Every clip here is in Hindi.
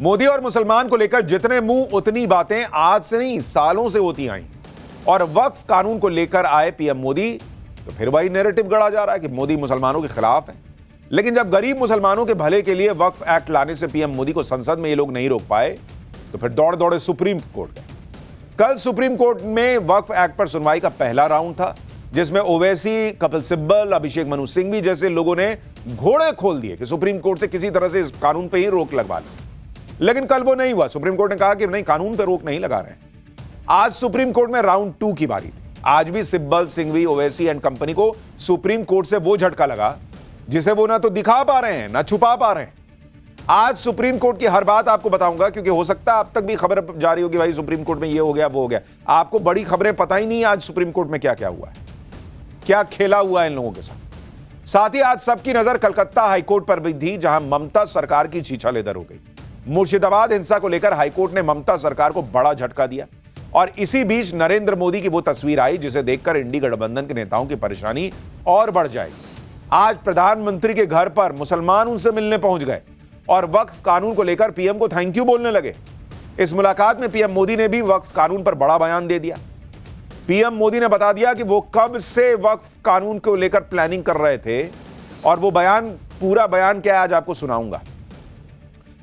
मोदी और मुसलमान को लेकर जितने मुंह उतनी बातें आज से नहीं सालों से होती आई। और वक्फ कानून को लेकर आए पीएम मोदी तो फिर वही नैरेटिव गढ़ा जा रहा है कि मोदी मुसलमानों के खिलाफ है। लेकिन जब गरीब मुसलमानों के भले के लिए वक्फ एक्ट लाने से पीएम मोदी को संसद में ये लोग नहीं रोक पाए तो फिर दौड़ दौड़े सुप्रीम कोर्ट गए। कल सुप्रीम कोर्ट में वक्फ एक्ट पर सुनवाई का पहला राउंड था, जिसमें ओवैसी, कपिल सिब्बल, अभिषेक मनु सिंघवी जैसे लोगों ने घोड़े खोल दिए कि सुप्रीम कोर्ट से किसी तरह से इस कानून पर ही रोक लगवा लें। लेकिन कल वो नहीं हुआ। सुप्रीम कोर्ट ने कहा कि नहीं, कानून पर रोक नहीं लगा रहे। आज सुप्रीम कोर्ट में राउंड 2 की बारी थी। आज भी सिब्बल, सिंघवी, ओवैसी एंड कंपनी को सुप्रीम कोर्ट से वो झटका लगा जिसे वो ना तो दिखा पा रहे हैं ना छुपा पा रहे हैं। आज सुप्रीम कोर्ट की हर बात आपको बताऊंगा, क्योंकि हो सकता है अब तक भी खबर जारी होगी भाई सुप्रीम कोर्ट में ये हो गया वो हो गया। आपको बड़ी खबरें पता ही नहीं आज सुप्रीम कोर्ट में क्या क्या हुआ है, क्या खेला हुआ है इन लोगों के साथ ही आज सबकी नजर कलकत्ता हाईकोर्ट पर भी थी, जहां ममता सरकार की छीछालेदर हो गई। मुर्शिदाबाद हिंसा को लेकर हाईकोर्ट ने ममता सरकार को बड़ा झटका दिया और इसी बीच नरेंद्र मोदी की वो तस्वीर आई जिसे देखकर इंडी गठबंधन के नेताओं की परेशानी और बढ़ जाएगी। आज प्रधानमंत्री के घर पर मुसलमान उनसे मिलने पहुंच गए और वक्फ कानून को लेकर पीएम को थैंक यू बोलने लगे। इस मुलाकात में पीएम मोदी ने भी वक्फ कानून पर बड़ा बयान दे दिया। पीएम मोदी ने बता दिया कि वो कब से वक्फ कानून को लेकर प्लानिंग कर रहे थे और वो बयान, पूरा बयान क्या है आज आपको सुनाऊंगा।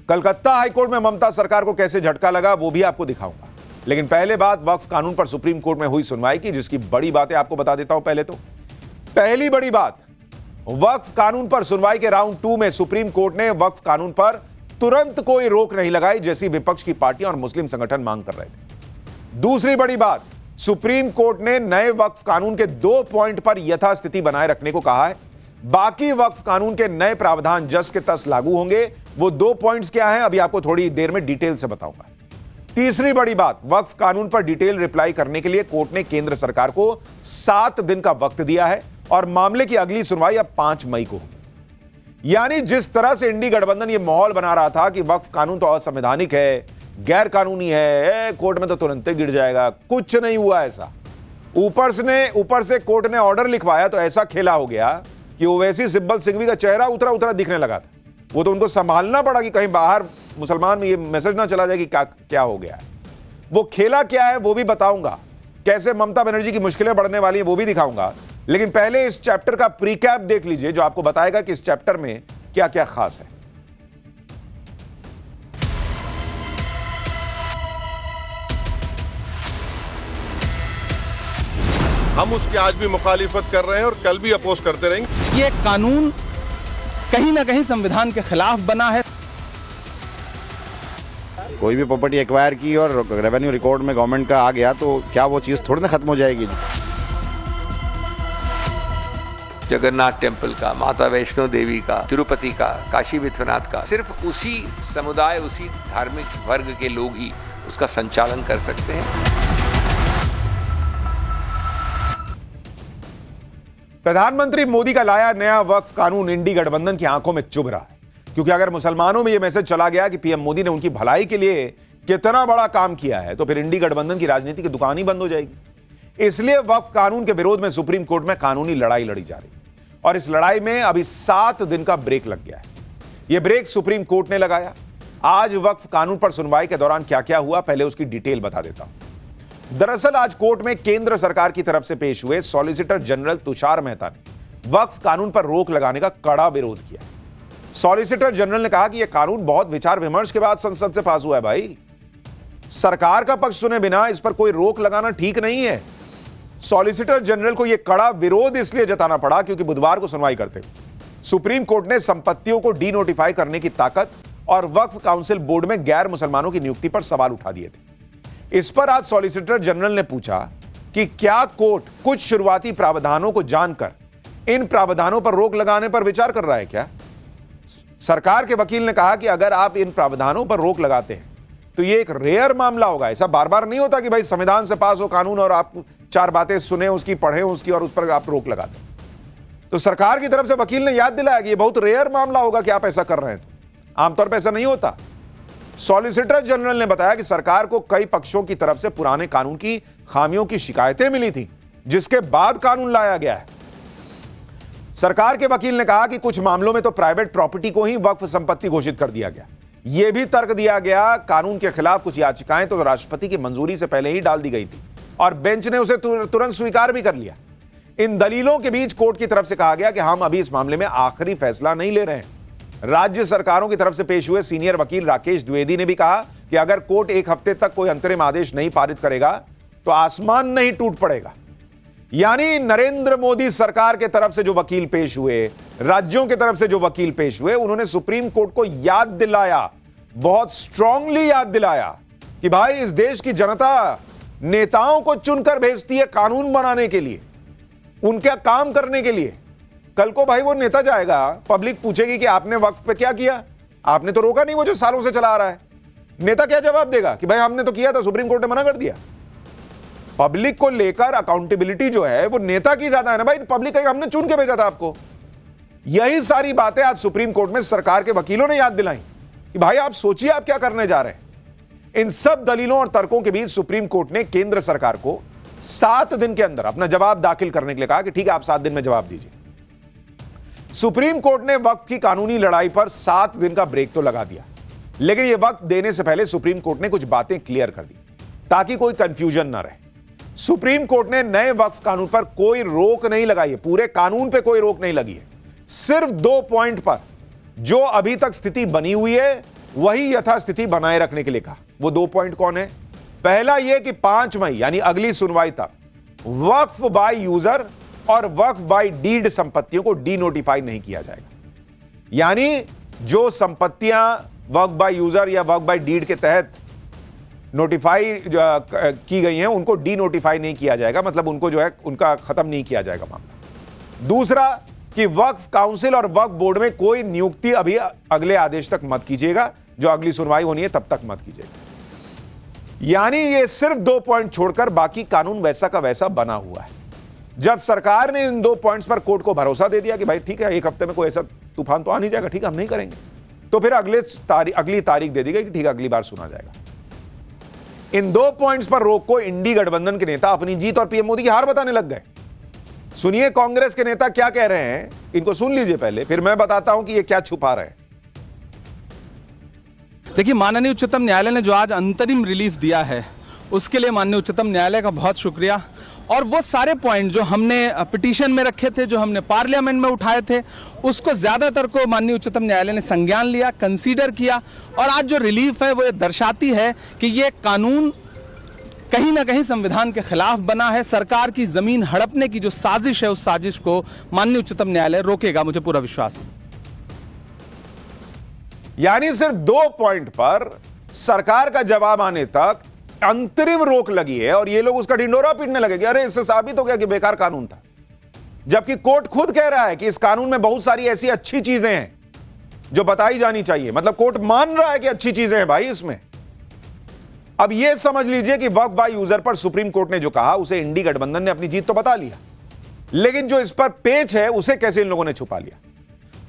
कलकत्ता हाईकोर्ट में ममता सरकार को कैसे झटका लगा वो भी आपको दिखाऊंगा। लेकिन पहले बात वक्फ कानून पर सुप्रीम कोर्ट में हुई सुनवाई की, जिसकी बड़ी बातें आपको बता देता हूं। पहली बड़ी बात, वक्फ कानून पर सुनवाई के राउंड 2 में सुप्रीम कोर्ट ने वक्फ कानून पर तुरंत कोई रोक नहीं लगाई, जैसी विपक्ष की पार्टियां और मुस्लिम संगठन मांग कर रहे थे। दूसरी बड़ी बात, सुप्रीम कोर्ट ने नए वक्फ कानून के 2 पॉइंट पर यथास्थिति बनाए रखने को कहा है। बाकी वक्फ कानून के नए प्रावधान जस के तस लागू होंगे। वो 2 पॉइंट्स क्या हैं अभी आपको थोड़ी देर में डिटेल से बताऊंगा। तीसरी बड़ी बात, वक्फ कानून पर डिटेल रिप्लाई करने के लिए कोर्ट ने केंद्र सरकार को 7 दिन का वक्त दिया है और मामले की अगली सुनवाई अब 5 मई को होगी। यानी जिस तरह से इंडी गठबंधन ये माहौल बना रहा था कि वक्फ कानून तो असंवैधानिक है, गैर कानूनी है, कोर्ट में तो तुरंत ही गिर जाएगा, कुछ नहीं हुआ ऐसा। ऊपर से कोर्ट ने ऑर्डर लिखवाया तो ऐसा खेला हो गया कि ओवैसी, सिब्बल, सिंघवी का चेहरा उतरा दिखने लगा था। वो तो उनको संभालना पड़ा कि कहीं बाहर मुसलमान में ये मैसेज ना चला जाए कि क्या हो गया है। वो खेला क्या है वो भी बताऊंगा, कैसे ममता बनर्जी की मुश्किलें बढ़ने वाली हैं वो भी दिखाऊंगा। लेकिन पहले इस चैप्टर का प्रीकैप देख लीजिए जो आपको बताएगा कि इस चैप्टर में क्या क्या खास है। हम उसकी आज भी मुखालिफत कर रहे हैं और कल भी अपोज करते रहेंगे। ये कानून कहीं ना कहीं संविधान के खिलाफ बना है। कोई भी प्रॉपर्टी एक्वायर की और रेवेन्यू रिकॉर्ड में गवर्नमेंट का आ गया तो क्या वो चीज़ थोड़ी ना खत्म हो जाएगी। जगन्नाथ टेम्पल का, माता वैष्णो देवी का, तिरुपति का, काशी विश्वनाथ का, सिर्फ उसी समुदाय, उसी धार्मिक वर्ग के लोग ही उसका संचालन कर सकते हैं। प्रधानमंत्री मोदी का लाया नया वक्फ कानून इंडी गठबंधन की आंखों में चुभ रहा है, क्योंकि अगर मुसलमानों में यह मैसेज चला गया कि पीएम मोदी ने उनकी भलाई के लिए कितना बड़ा काम किया है तो फिर इंडी गठबंधन की राजनीति की दुकान ही बंद हो जाएगी। इसलिए वक्फ कानून के विरोध में सुप्रीम कोर्ट में कानूनी लड़ाई लड़ी जा रही है और इस लड़ाई में अभी 7 दिन का ब्रेक लग गया है। यह ब्रेक सुप्रीम कोर्ट ने लगाया। आज वक्फ कानून पर सुनवाई के दौरान क्या क्या हुआ पहले उसकी डिटेल बता देता हूं। दरअसल आज कोर्ट में केंद्र सरकार की तरफ से पेश हुए सॉलिसिटर जनरल तुषार मेहता ने वक्फ कानून पर रोक लगाने का कड़ा विरोध किया। सॉलिसिटर जनरल ने कहा कि यह कानून बहुत विचार विमर्श के बाद संसद से पास हुआ है। भाई, सरकार का पक्ष सुने बिना इस पर कोई रोक लगाना ठीक नहीं है। सॉलिसिटर जनरल को यह कड़ा विरोध इसलिए जताना पड़ा क्योंकि बुधवार को सुनवाई करते सुप्रीम कोर्ट ने संपत्तियों को डी नोटिफाई करने की ताकत और वक्फ काउंसिल बोर्ड में गैर मुसलमानों की नियुक्ति पर सवाल उठा दिए थे। इस पर आज सॉलिसिटर जनरल ने पूछा कि क्या कोर्ट कुछ शुरुआती प्रावधानों को जानकर इन प्रावधानों पर रोक लगाने पर विचार कर रहा है क्या। सरकार के वकील ने कहा कि अगर आप इन प्रावधानों पर रोक लगाते हैं तो यह एक रेयर मामला होगा। ऐसा बार बार नहीं होता कि भाई संविधान से पास हो कानून और आप 4 बातें सुने उसकी, पढ़े उसकी और उस पर आप रोक लगाते। तो सरकार की तरफ से वकील ने याद दिलाया कि यह बहुत रेयर मामला होगा कि आप ऐसा कर रहे हैं। आमतौर पर ऐसा नहीं होता। सॉलिसिटर जनरल ने बताया कि सरकार को कई पक्षों की तरफ से पुराने कानून की खामियों की शिकायतें मिली थी, जिसके बाद कानून लाया गया है। सरकार के वकील ने कहा कि कुछ मामलों में तो प्राइवेट प्रॉपर्टी को ही वक्फ संपत्ति घोषित कर दिया गया। यह भी तर्क दिया गया कानून के खिलाफ कुछ याचिकाएं तो राष्ट्रपति की मंजूरी से पहले ही डाल दी गई थी और बेंच ने उसे तुरंत स्वीकार भी कर लिया। इन दलीलों के बीच कोर्ट की तरफ से कहा गया कि हम अभी इस मामले में आखिरी फैसला नहीं ले रहे हैं। राज्य सरकारों की तरफ से पेश हुए सीनियर वकील राकेश द्विवेदी ने भी कहा कि अगर कोर्ट एक हफ्ते तक कोई अंतरिम आदेश नहीं पारित करेगा तो आसमान नहीं टूट पड़ेगा। यानी नरेंद्र मोदी सरकार के तरफ से जो वकील पेश हुए, राज्यों की तरफ से जो वकील पेश हुए, उन्होंने सुप्रीम कोर्ट को याद दिलाया, बहुत स्ट्रांगली याद दिलाया कि भाई इस देश की जनता नेताओं को चुनकर भेजती है कानून बनाने के लिए, उनका काम करने के लिए। कल को भाई वो नेता जाएगा, पब्लिक पूछेगी कि आपने वक्फ पे क्या किया, आपने तो रोका नहीं वो जो सालों से चला आ रहा है। नेता क्या जवाब देगा कि भाई हमने तो किया था, सुप्रीम कोर्ट ने मना कर दिया। पब्लिक को लेकर अकाउंटेबिलिटी जो है वो नेता की ज्यादा है ना भाई। पब्लिक कहेगी हमने चुन के भेजा था आपको। यही सारी बातें आज सुप्रीम कोर्ट में सरकार के वकीलों ने याद दिलाई कि भाई आप सोचिए आप क्या करने जा रहे हैं। इन सब दलीलों और तर्कों के बीच सुप्रीम कोर्ट ने केंद्र सरकार को 7 दिन के अंदर अपना जवाब दाखिल करने के लिए कहा कि ठीक है आप 7 दिन में जवाब दीजिए। सुप्रीम कोर्ट ने वक्फ की कानूनी लड़ाई पर 7 दिन का ब्रेक तो लगा दिया, लेकिन यह वक्त देने से पहले सुप्रीम कोर्ट ने कुछ बातें क्लियर कर दी ताकि कोई कंफ्यूजन ना रहे। सुप्रीम कोर्ट ने नए वक्फ कानून पर कोई रोक नहीं लगाई है, पूरे कानून पर कोई रोक नहीं लगी है। सिर्फ 2 पॉइंट पर जो अभी तक स्थिति बनी हुई है वही यथास्थिति बनाए रखने के लिए कहा। वो 2 पॉइंट कौन है? पहला यह कि 5 मई यानी अगली सुनवाई तक वक्फ बाय यूजर और वक्फ बाय डीड संपत्तियों को डी नोटिफाई नहीं किया जाएगा। यानी जो संपत्तियां वक्फ बाय यूजर या वक्फ बाय डीड के तहत नोटिफाई की गई हैं उनको डी नोटिफाई नहीं किया जाएगा, मतलब उनको जो है उनका खत्म नहीं किया जाएगा मामला। दूसरा कि वक्फ काउंसिल और वक्फ बोर्ड में कोई नियुक्ति अभी अगले आदेश तक मत कीजिएगा, जो अगली सुनवाई होनी है तब तक मत कीजिएगा। यानी ये सिर्फ 2 पॉइंट छोड़कर बाकी कानून वैसा का वैसा बना हुआ है। जब सरकार ने इन 2 पॉइंट्स पर कोर्ट को भरोसा दे दिया कि भाई ठीक है एक हफ्ते में कोई ऐसा तूफान तो आ नहीं जाएगा, ठीक है हम नहीं करेंगे, तो फिर अगली तारीख दे दी गई कि ठीक है अगली बार सुना जाएगा। इन 2 पॉइंट्स पर रोक को इंडी गठबंधन के नेता अपनी जीत और पीएम मोदी की हार बताने लग गए। सुनिए कांग्रेस के नेता क्या कह रहे हैं, इनको सुन लीजिए पहले, फिर मैं बताता हूं कि ये क्या छुपा रहे हैं। देखिए, माननीय उच्चतम न्यायालय ने जो आज अंतरिम रिलीफ दिया है उसके लिए माननीय उच्चतम न्यायालय का बहुत शुक्रिया। और वो सारे पॉइंट जो हमने पिटीशन में रखे थे, जो हमने पार्लियामेंट में उठाए थे, उसको ज्यादातर को माननीय उच्चतम न्यायालय ने संज्ञान लिया, कंसीडर किया। और आज जो रिलीफ है वो ये दर्शाती है कि ये कानून कहीं ना कहीं संविधान के खिलाफ बना है। सरकार की जमीन हड़पने की जो साजिश है उस साजिश को माननीय उच्चतम न्यायालय रोकेगा, मुझे पूरा विश्वास है। यानी सिर्फ 2 पॉइंट पर सरकार का जवाब आने तक अंतरिम रोक लगी है और ये लोग उसका ढिंडोरा पीटने लगे कि अरे इससे साबित हो गया कि बेकार कानून था, जबकि कोर्ट खुद कह रहा है कि इस कानून में बहुत सारी ऐसी अच्छी चीजें हैं जो बताई जानी चाहिए। मतलब कोर्ट मान रहा है कि अच्छी चीजें हैं भाई इसमें। अब यह समझ लीजिए कि वक्फ बाय यूजर पर सुप्रीम कोर्ट ने जो कहा उसे इंडी गठबंधन ने अपनी जीत तो बता लिया, लेकिन जो इस पर पेच है उसे कैसे इन लोगों ने छुपा लिया।